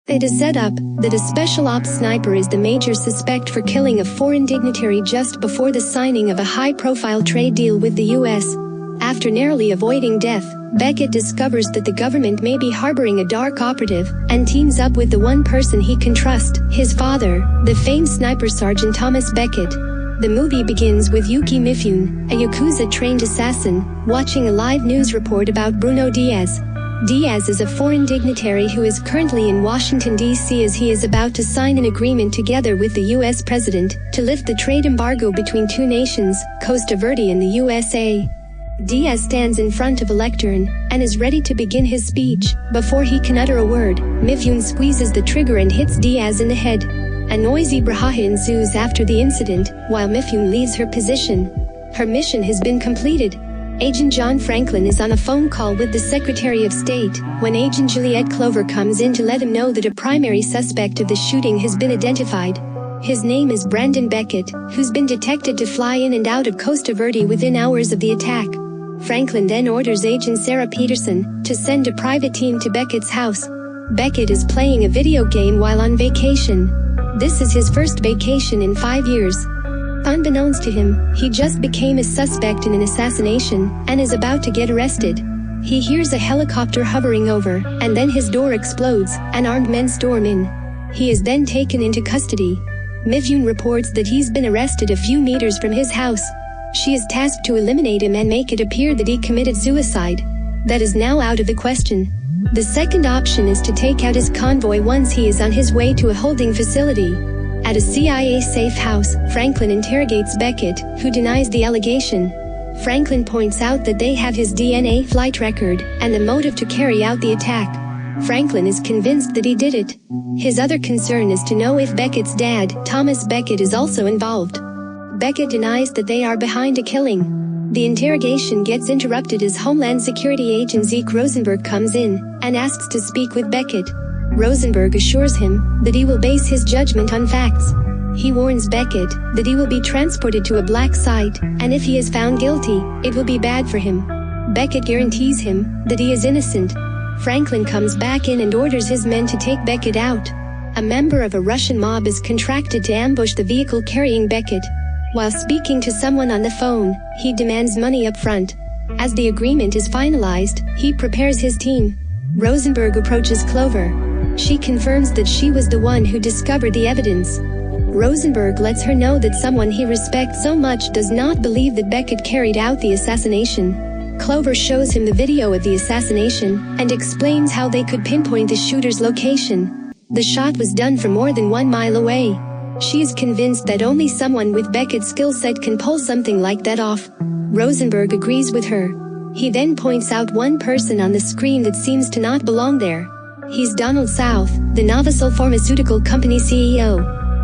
It is set up that a special ops sniper is the major suspect for killing a foreign dignitary just before the signing of a high-profile trade deal with the U.S. After narrowly avoiding death, Beckett discovers that the government may be harboring a dark operative and teams up with the one person he can trust, his father, the famed sniper Sergeant Thomas Beckett. The movie begins with Yuki Mifune, a yakuza-trained assassin, watching a live news report about Bruno Diaz. Diaz is a foreign dignitary who is currently in Washington, D.C. as he is about to sign an agreement together with the U.S. president to lift the trade embargo between two nations, Costa Verde and the USA. Diaz stands in front of a lectern and is ready to begin his speech. Before he can utter a word, Mifune squeezes the trigger and hits Diaz in the head. A noisy brouhaha ensues after the incident, while Mifune leaves her position. Her mission has been completed. Agent John Franklin is on a phone call with the Secretary of State when Agent Juliet Clover comes in to let him know that a primary suspect of the shooting has been identified. His name is Brandon Beckett, who's been detected to fly in and out of Costa Verde within hours of the attack. Franklin then orders Agent Sarah Peterson to send a private team to Beckett's house. Beckett is playing a video game while on vacation. This is his first vacation in 5 years. Unbeknownst to him, he just became a suspect in an assassination and is about to get arrested. He hears a helicopter hovering over, and then his door explodes, and armed men storm in. He is then taken into custody. Mifune reports that he's been arrested a few meters from his house. She is tasked to eliminate him and make it appear that he committed suicide. That is now out of the question. The second option is to take out his convoy once he is on his way to a holding facility. At a CIA safe house, Franklin interrogates Beckett, who denies the allegation. Franklin points out that they have his DNA flight record and the motive to carry out the attack. Franklin is convinced that he did it. His other concern is to know if Beckett's dad, Thomas Beckett, is also involved. Beckett denies that they are behind a killing. The interrogation gets interrupted as Homeland Security agent Zeke Rosenberg comes in and asks to speak with Beckett. Rosenberg assures him that he will base his judgment on facts. He warns Beckett that he will be transported to a black site, and if he is found guilty, it will be bad for him. Beckett guarantees him that he is innocent. Franklin comes back in and orders his men to take Beckett out. A member of a Russian mob is contracted to ambush the vehicle carrying Beckett. While speaking to someone on the phone, he demands money up front. As the agreement is finalized, he prepares his team. Rosenberg approaches Clover. She confirms that she was the one who discovered the evidence. Rosenberg lets her know that someone he respects so much does not believe that Beckett carried out the assassination. Clover shows him the video of the assassination and explains how they could pinpoint the shooter's location. The shot was done from more than 1 mile away. She is convinced that only someone with Beckett's skill set can pull something like that off. Rosenberg agrees with her. He then points out one person on the screen that seems to not belong there. He's Donald South, the Novosil Pharmaceutical Company CEO.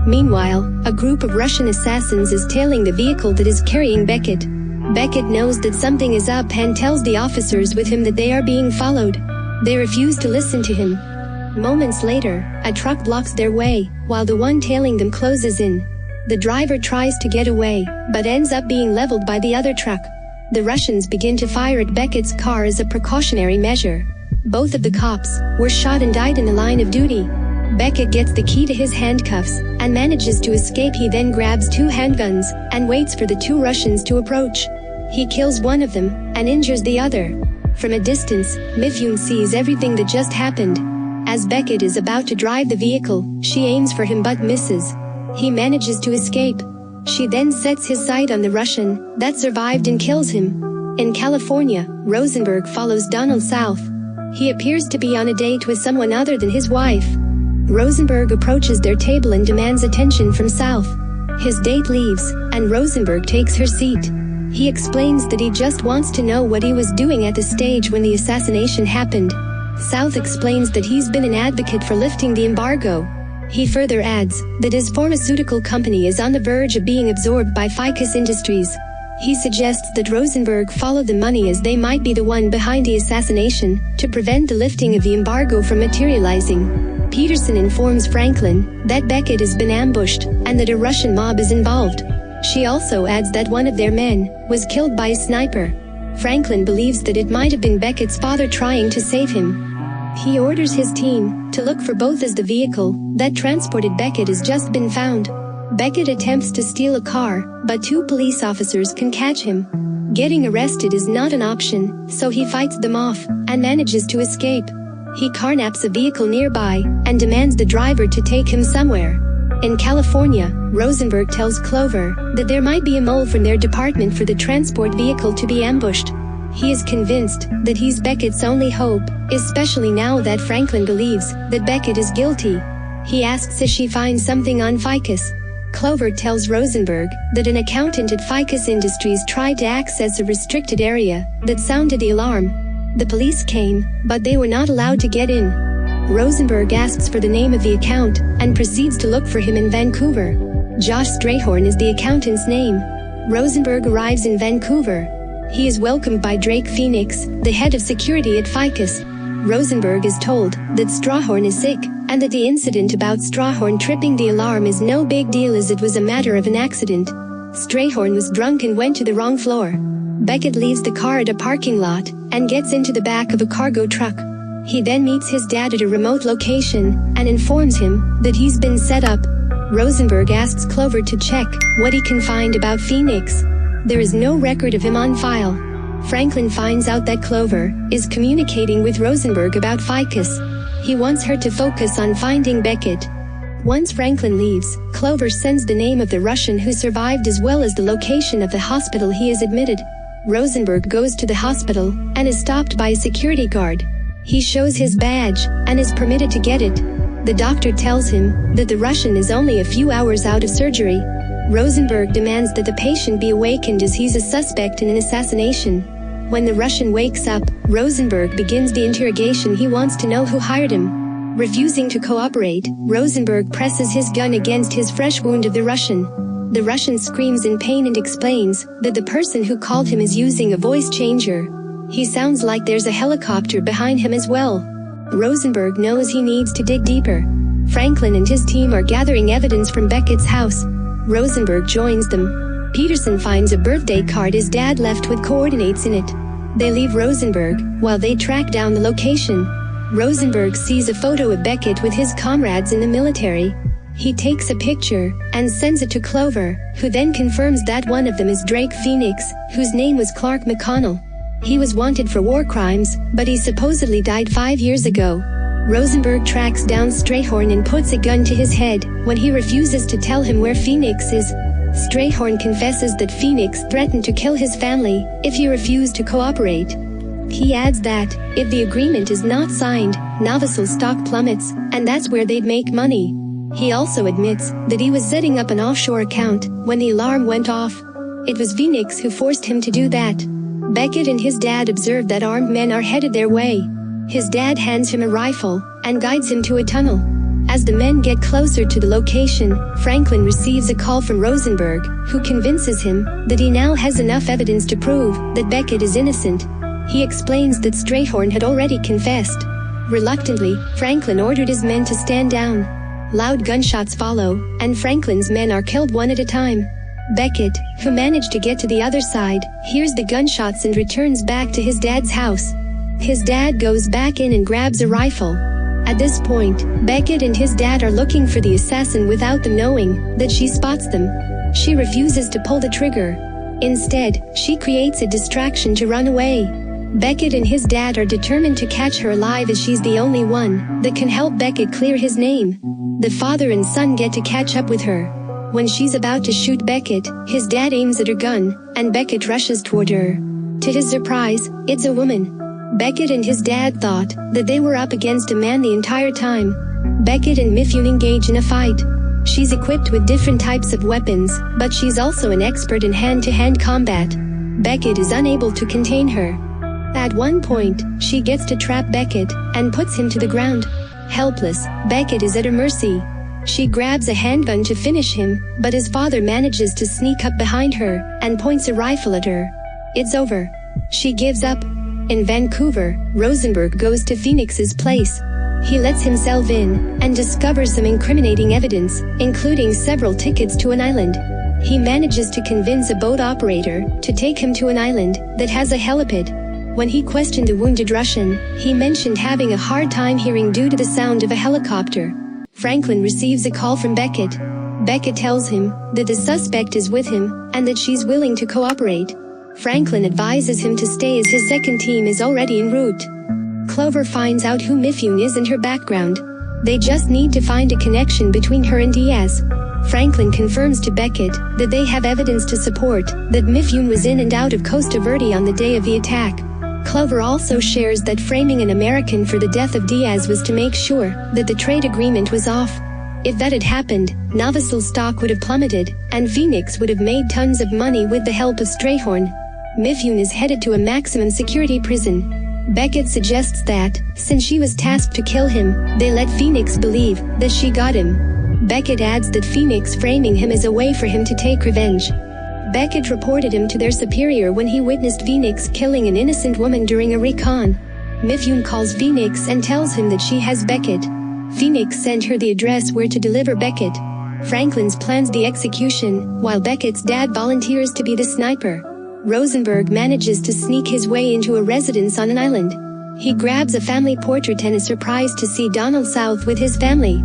Meanwhile, a group of Russian assassins is tailing the vehicle that is carrying Beckett. Beckett knows that something is up and tells the officers with him that they are being followed. They refuse to listen to him. Moments later, a truck blocks their way, while the one tailing them closes in. The driver tries to get away, but ends up being leveled by the other truck. The Russians begin to fire at Beckett's car as a precautionary measure. Both of the cops were shot and died in the line of duty. Beckett gets the key to his handcuffs and manages to escape. He then grabs 2 handguns and waits for the 2 Russians to approach. He kills one of them and injures the other. From a distance, Mifune sees everything that just happened. As Beckett is about to drive the vehicle, she aims for him but misses. He manages to escape. She then sets his sight on the Russian that survived and kills him. In California, Rosenberg follows Donald South. He appears to be on a date with someone other than his wife. Rosenberg approaches their table and demands attention from South. His date leaves, and Rosenberg takes her seat. He explains that he just wants to know what he was doing at the stage when the assassination happened. South explains that he's been an advocate for lifting the embargo. He further adds that his pharmaceutical company is on the verge of being absorbed by Ficus Industries. He suggests that Rosenberg follow the money as they might be the one behind the assassination, to prevent the lifting of the embargo from materializing. Peterson informs Franklin that Beckett has been ambushed, and that a Russian mob is involved. She also adds that one of their men was killed by a sniper. Franklin believes that it might have been Beckett's father trying to save him. He orders his team to look for both as the vehicle that transported Beckett has just been found. Beckett attempts to steal a car, but 2 police officers can catch him. Getting arrested is not an option, so he fights them off and manages to escape. He carnaps a vehicle nearby and demands the driver to take him somewhere. In California, Rosenberg tells Clover that there might be a mole from their department for the transport vehicle to be ambushed. He is convinced that he's Beckett's only hope, especially now that Franklin believes that Beckett is guilty. He asks if she finds something on Ficus. Clover tells Rosenberg that an accountant at Ficus Industries tried to access a restricted area that sounded the alarm. The police came, but they were not allowed to get in. Rosenberg asks for the name of the account and proceeds to look for him in Vancouver. Josh Strayhorn is the accountant's name. Rosenberg arrives in Vancouver. He is welcomed by Drake Phoenix, the head of security at Ficus. Rosenberg is told that Strayhorn is sick and that the incident about Strayhorn tripping the alarm is no big deal as it was a matter of an accident. Strayhorn was drunk and went to the wrong floor. Beckett leaves the car at a parking lot and gets into the back of a cargo truck. He then meets his dad at a remote location and informs him that he's been set up. Rosenberg asks Clover to check what he can find about Phoenix. There is no record of him on file. Franklin finds out that Clover is communicating with Rosenberg about Ficus. He wants her to focus on finding Beckett. Once Franklin leaves, Clover sends the name of the Russian who survived as well as the location of the hospital he is admitted. Rosenberg goes to the hospital and is stopped by a security guard. He shows his badge and is permitted to get it. The doctor tells him that the Russian is only a few hours out of surgery. Rosenberg demands that the patient be awakened as he's a suspect in an assassination. When the Russian wakes up, Rosenberg begins the interrogation. He wants to know who hired him. Refusing to cooperate, Rosenberg presses his gun against his fresh wound of the Russian. The Russian screams in pain and explains that the person who called him is using a voice changer. He sounds like there's a helicopter behind him as well. Rosenberg knows he needs to dig deeper. Franklin and his team are gathering evidence from Beckett's house. Rosenberg joins them. Peterson finds a birthday card his dad left with coordinates in it. They leave Rosenberg while they track down the location. Rosenberg sees a photo of Beckett with his comrades in the military. He takes a picture and sends it to Clover, who then confirms that one of them is Drake Phoenix, whose name was Clark McConnell. He was wanted for war crimes, but he supposedly died 5 years ago. Rosenberg tracks down Strayhorn and puts a gun to his head when he refuses to tell him where Phoenix is. Strayhorn confesses that Phoenix threatened to kill his family if he refused to cooperate. He adds that, if the agreement is not signed, Novosel's stock plummets, and that's where they'd make money. He also admits that he was setting up an offshore account when the alarm went off. It was Phoenix who forced him to do that. Beckett and his dad observe that armed men are headed their way. His dad hands him a rifle and guides him to a tunnel. As the men get closer to the location, Franklin receives a call from Rosenberg, who convinces him that he now has enough evidence to prove that Beckett is innocent. He explains that Strayhorn had already confessed. Reluctantly, Franklin ordered his men to stand down. Loud gunshots follow, and Franklin's men are killed one at a time. Beckett, who managed to get to the other side, hears the gunshots and returns back to his dad's house. His dad goes back in and grabs a rifle. At this point, Beckett and his dad are looking for the assassin without them knowing that she spots them. She refuses to pull the trigger. Instead, she creates a distraction to run away. Beckett and his dad are determined to catch her alive as she's the only one that can help Beckett clear his name. The father and son get to catch up with her. When she's about to shoot Beckett, his dad aims at her gun, and Beckett rushes toward her. To his surprise, it's a woman. Beckett and his dad thought that they were up against a man the entire time. Beckett and Mifune engage in a fight. She's equipped with different types of weapons, but she's also an expert in hand-to-hand combat. Beckett is unable to contain her. At one point, she gets to trap Beckett and puts him to the ground. Helpless, Beckett is at her mercy. She grabs a handgun to finish him, but his father manages to sneak up behind her and points a rifle at her. It's over. She gives up. In Vancouver, Rosenberg goes to Phoenix's place. He lets himself in and discovers some incriminating evidence, including several tickets to an island. He manages to convince a boat operator to take him to an island that has a helipad. When he questioned the wounded Russian, he mentioned having a hard time hearing due to the sound of a helicopter. Franklin receives a call from Beckett. Beckett tells him that the suspect is with him and that she's willing to cooperate. Franklin advises him to stay as his second team is already en route. Clover finds out who Mifune is and her background. They just need to find a connection between her and Diaz. Franklin confirms to Beckett that they have evidence to support that Mifune was in and out of Costa Verde on the day of the attack. Clover also shares that framing an American for the death of Diaz was to make sure that the trade agreement was off. If that had happened, Novosel's stock would have plummeted, and Phoenix would have made tons of money with the help of Strayhorn. Mifune is headed to a maximum security prison. Beckett suggests that, since she was tasked to kill him, they let Phoenix believe that she got him. Beckett adds that Phoenix framing him is a way for him to take revenge. Beckett reported him to their superior when he witnessed Phoenix killing an innocent woman during a recon. Mifune calls Phoenix and tells him that she has Beckett. Phoenix sent her the address where to deliver Beckett. Franklin plans the execution, while Beckett's dad volunteers to be the sniper. Rosenberg manages to sneak his way into a residence on an island. He grabs a family portrait and is surprised to see Donald South with his family.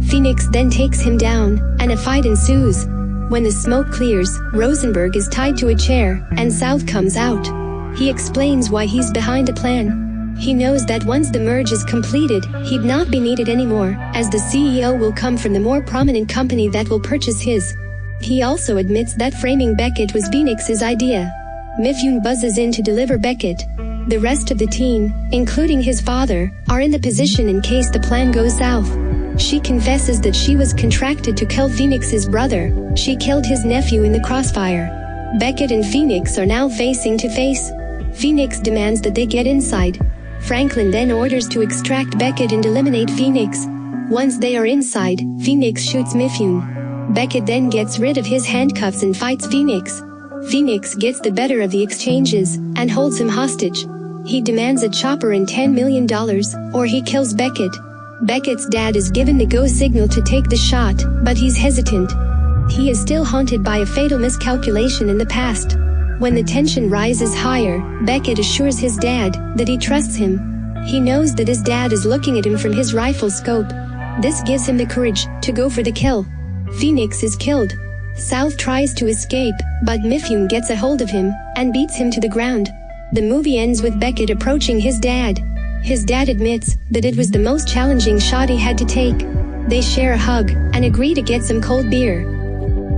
Phoenix then takes him down, and a fight ensues. When the smoke clears, Rosenberg is tied to a chair, and South comes out. He explains why he's behind the plan. He knows that once the merge is completed, he'd not be needed anymore, as the CEO will come from the more prominent company that will purchase his. He also admits that framing Beckett was Phoenix's idea. Mifune buzzes in to deliver Beckett. The rest of the team, including his father, are in the position in case the plan goes south. She confesses that she was contracted to kill Phoenix's brother. She killed his nephew in the crossfire. Beckett and Phoenix are now facing to face. Phoenix demands that they get inside. Franklin then orders to extract Beckett and eliminate Phoenix. Once they are inside, Phoenix shoots Mifune. Beckett then gets rid of his handcuffs and fights Phoenix. Phoenix gets the better of the exchanges and holds him hostage. He demands a chopper and $10 million, or he kills Beckett. Beckett's dad is given the go signal to take the shot, but he's hesitant. He is still haunted by a fatal miscalculation in the past. When the tension rises higher, Beckett assures his dad that he trusts him. He knows that his dad is looking at him from his rifle scope. This gives him the courage to go for the kill. Phoenix is killed. South tries to escape, but Mifune gets a hold of him and beats him to the ground. The movie ends with Beckett approaching his dad. His dad admits that it was the most challenging shot he had to take. They share a hug and agree to get some cold beer.